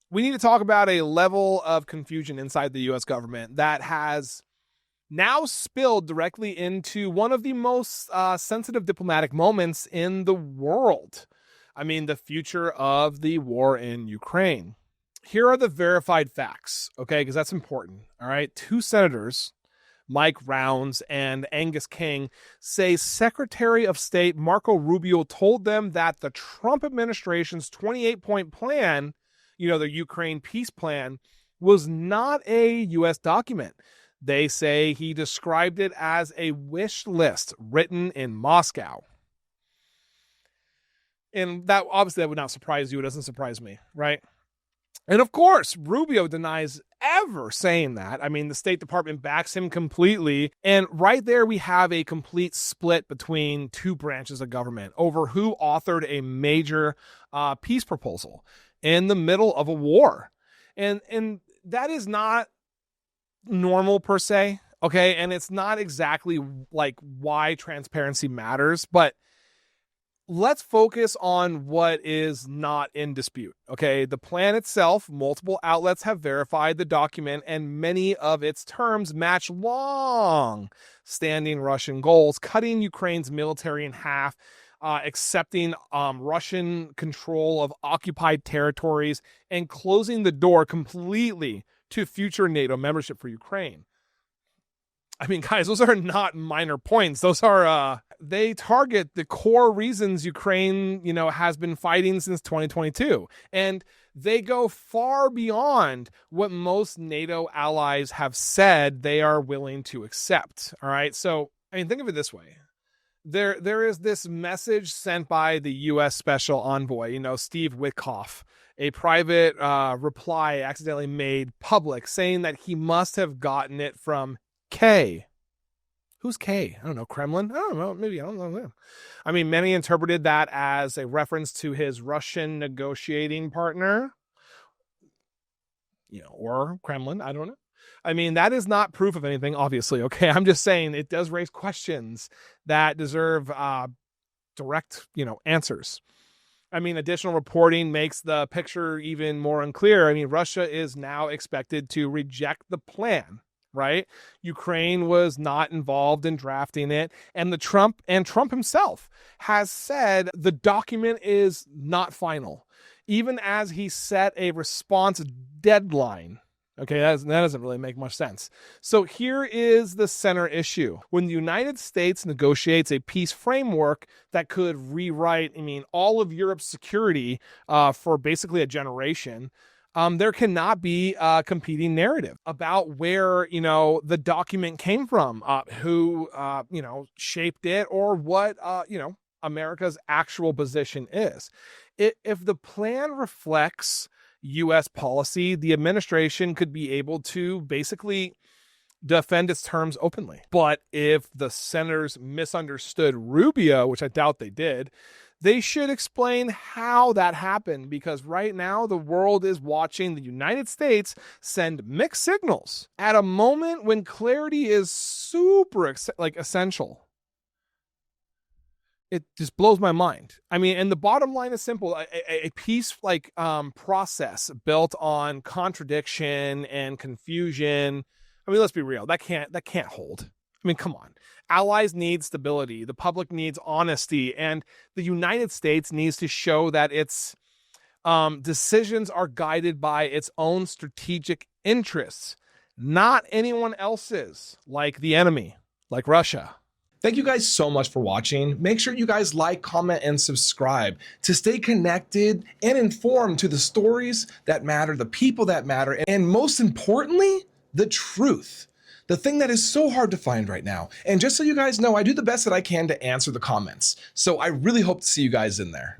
we need to talk about a level of confusion inside the US government that has now spilled directly into one of the most sensitive diplomatic moments in the world. I mean, the future of the war in Ukraine. Here are the verified facts, okay? Because that's important, all right? Two senators, Mike Rounds and Angus King, say Secretary of State Marco Rubio told them that the Trump administration's 28-point plan, the Ukraine peace plan, was not a U.S. document. They say he described it as a wish list written in Moscow. And that obviously that would not surprise you. It doesn't surprise me, right? And of course, Rubio denies ever saying that. I mean, the State Department backs him completely. And right there, we have a complete split between two branches of government over who authored a major peace proposal in the middle of a war. And that is not normal per se, okay? And it's not exactly like why transparency matters, but let's focus on what is not in dispute, okay? The plan itself, multiple outlets have verified the document, and many of its terms match long-standing Russian goals, cutting Ukraine's military in half, accepting Russian control of occupied territories, and closing the door completely to future NATO membership for Ukraine. I mean, guys, those are not minor points. Those are, they target the core reasons Ukraine, has been fighting since 2022. And they go far beyond what most NATO allies have said they are willing to accept. All right. So, I mean, think of it this way. There is this message sent by the U.S. Special Envoy, Steve Witkoff, a private reply accidentally made public saying that he must have gotten it from K. Who's K? I don't know. Kremlin? I don't know. Maybe. I don't know. I mean, many interpreted that as a reference to his Russian negotiating partner, or Kremlin. I don't know. I mean, that is not proof of anything, obviously. Okay. I'm just saying it does raise questions that deserve direct, answers. I mean, additional reporting makes the picture even more unclear. I mean, Russia is now expected to reject the plan. Right? Ukraine was not involved in drafting it. And Trump himself has said the document is not final, even as he set a response deadline. Okay, that doesn't really make much sense. So here is the center issue. When the United States negotiates a peace framework that could rewrite, all of Europe's security for basically a generation, there cannot be a competing narrative about where, the document came from, who, shaped it, or what, America's actual position is. If the plan reflects U.S. policy, the administration could be able to basically defend its terms openly. But if the senators misunderstood Rubio, which I doubt they did, they should explain how that happened, because right now the world is watching the United States send mixed signals at a moment when clarity is super essential. It just blows my mind. I mean, and the bottom line is simple. A peace process built on contradiction and confusion. I mean, let's be real. That can't hold. I mean, come on. Allies need stability. The public needs honesty. And the United States needs to show that its decisions are guided by its own strategic interests, not anyone else's, like the enemy, like Russia. Thank you guys so much for watching. Make sure you guys like, comment, and subscribe to stay connected and informed to the stories that matter, the people that matter, and most importantly, the truth. The thing that is so hard to find right now. And just so you guys know, I do the best that I can to answer the comments. So I really hope to see you guys in there.